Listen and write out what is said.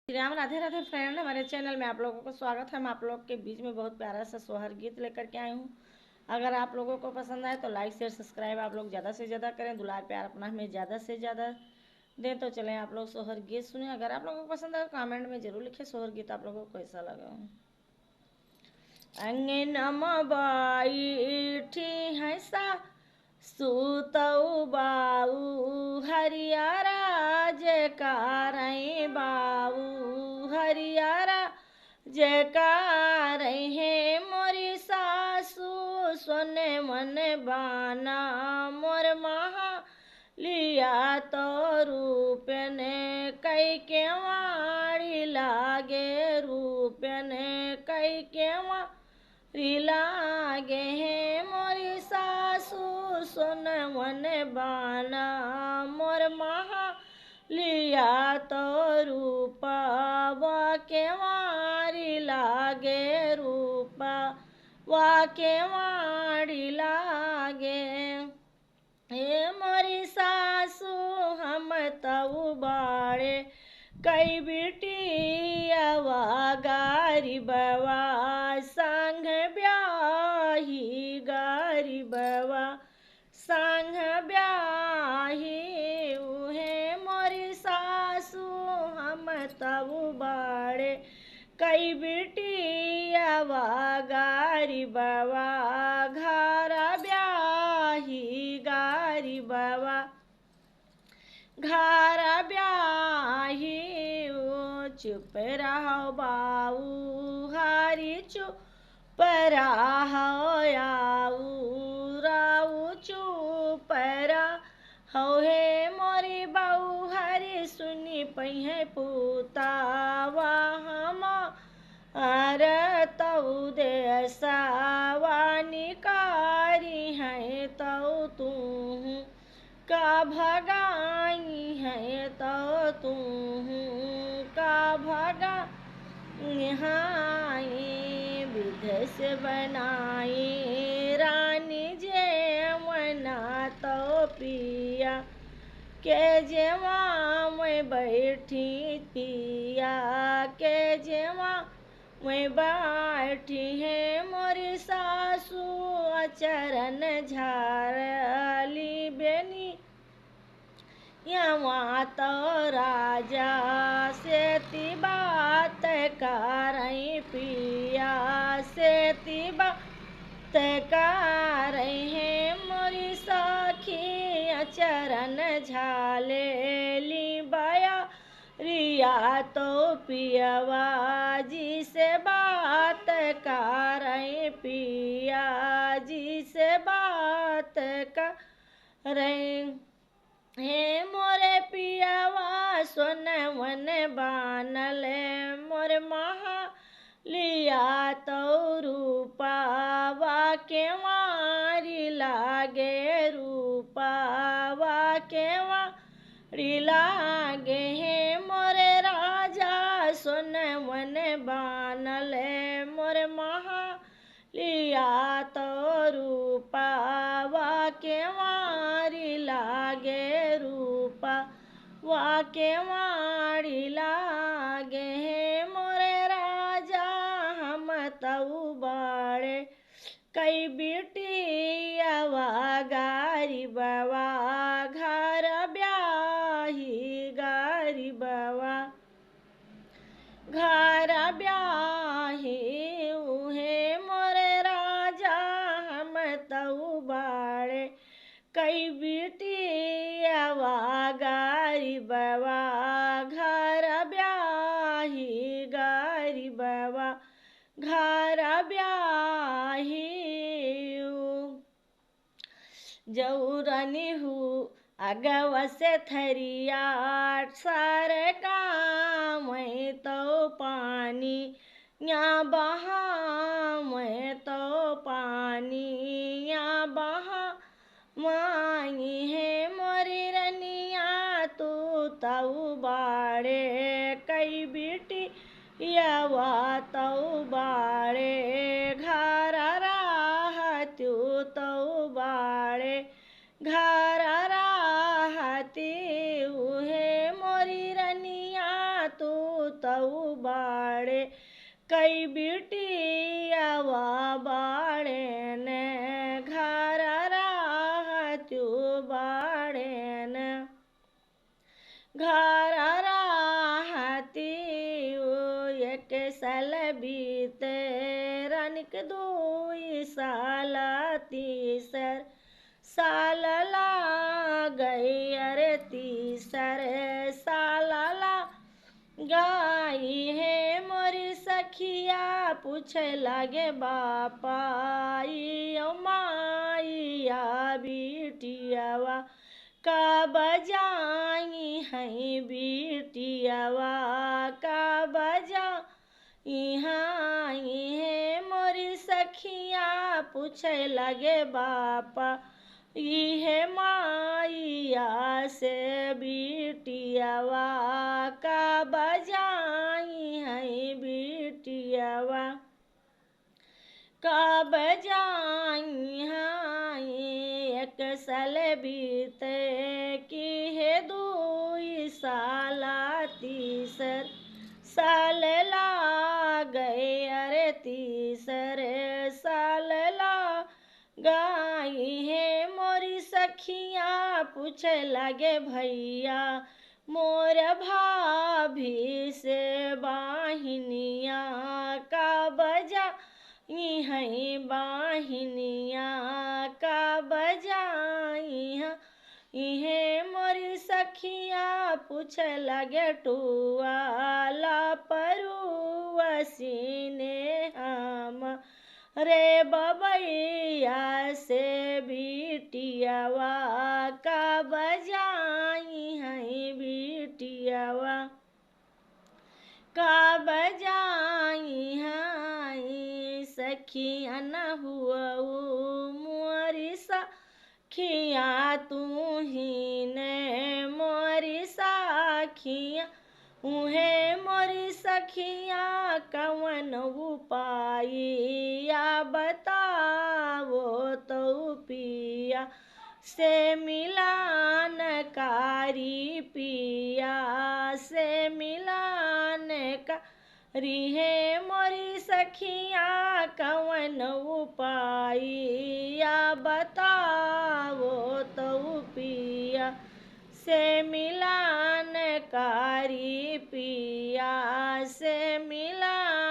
Shri Ram Radhe Radhe friend, हमारे channel में आप लोगों को स्वागत है। मैं आप लोग के बीच में बहुत प्यारा सा सोहर गीत लेकर के आई हूँ। अगर आप लोगों को पसंद आए तो लाइक शेयर सब्सक्राइब आप लोग ज़्यादा से ज़्यादा करें, दुलार प्यार अपना हमें ज़्यादा से ज़्यादा दें। तो चलें आप लोग सोहर गीत सुने। अगर आप लोगों को पसंद आए तो कमेंट में ज़रूर लिखें सोहर गीत आप लोगों को कैसा लगा। अंगनमा बैठी हंसा सुतऊ बाऊ हरियारा जयकार बाऊ हरियारा जयकार है मोरी सासू सोने मन बाना मोर महा लिया तो रूप ने कई के वाड़ी लागे रूप ने कई के वाड़ी लागे है मोरी सासू सुन मन बाना मोर महा लिया तो रूपा वाके वारी लागे रूपा वाके वारी लागे। हे मोरी सासू हम तऊ बाड़े कई बिटियावा गारी बवा संग ब्याही गारी बवा संग ब्याही उहे मोरी सासू हम तऊ बाड़े कई बिटियावा गारी बवा घरा ब्याही गारी बवा घर ब्याही चुप रहो बाऊ हरी चुप रहो आऊ राऊ चुप रहो हे मोरी बऊ हरी सुनी पही पुतावा हम तऊ दे सावानी कारी है तऊ तू का भगाई है तो तुम का भगा यहाँ विध से बनाई रानी जेवना तो पिया के जेवा मैं बैठी पिया के जेवा मैं बैठी है मोरी सासू चरण झारली बेनी यहाँ तो राजा से बात करई पिया से बात करई है मोरी सखी चरण झाले ली बया रिया तो पियवा जी से बात करई पिया जी से बात करई हे मोरे पियावा सोन मन बानल मोर महा लिया तो रूपा वाके मारी लागे रूपा वाके मारी लागे हे मोरे राजा सोन मन बानल मोर महा लिया तो रूपा वाके मारी लागे रूपा वाके मारी लागे हे मोरे राजा हम तऊ बाड़े कई बिटियावा गारी बवा घर ब्याही गारी बवा घर ब्याही उहे मोरे राजा हम तऊ बाड़े कई बिटियावा गारी बवा घर ब्याही गारी बवा घर ब्याही जौरनी हूँ अगव से थरिया सार काम तो पानी या बहा मैं तो पानी या बहा माई है मोरी रनिया तू तऊ बाड़े कई बिटी यवा तऊ बाड़े घर राह तू तऊ बाड़े घर राहती उहे मोरी रनिया तू तऊ बाड़े कई बिटियावा बाड़े ने घर रहत्यु बाड़े ने घर रहती एक साल बीते रनिक दुई साल तीसर साल ला गई अरे तीसर साल ला गाई है मोरी सखिया पूछे लागे बापा ओ माइया बिटियावा कब जाई है बिटियावा कब जाई है मोरी सखिया पूछे लगे बापा इहे माइया से बिटियावा कब जाई है बिटियावा कब जाई है एक साल बीते की है दुई साल तीसर साल ला गए अरे तीसर साल ला गाई है मोरी सखिया पूछे लगे भैया मोर भाभी से बाहिनिया कब जाई है बाहिनिया कब जाई है मोरी सखिया पूछे लगे टुआला परुआ सीने हम रे बबैया से बिटियावा कब जाई है बिटियावा कब जाई है सखिया न हुआ मोरी सखिया तू ही ने मोरी सखिया उहे मोरी सखिया कवन उपाय या बतावो तो पिया से मिलान कारी पिया से मिलान कारी है मोरी सखिया कवन उपाय या बतावो तो पिया से मिलान कारी पिया से मिलान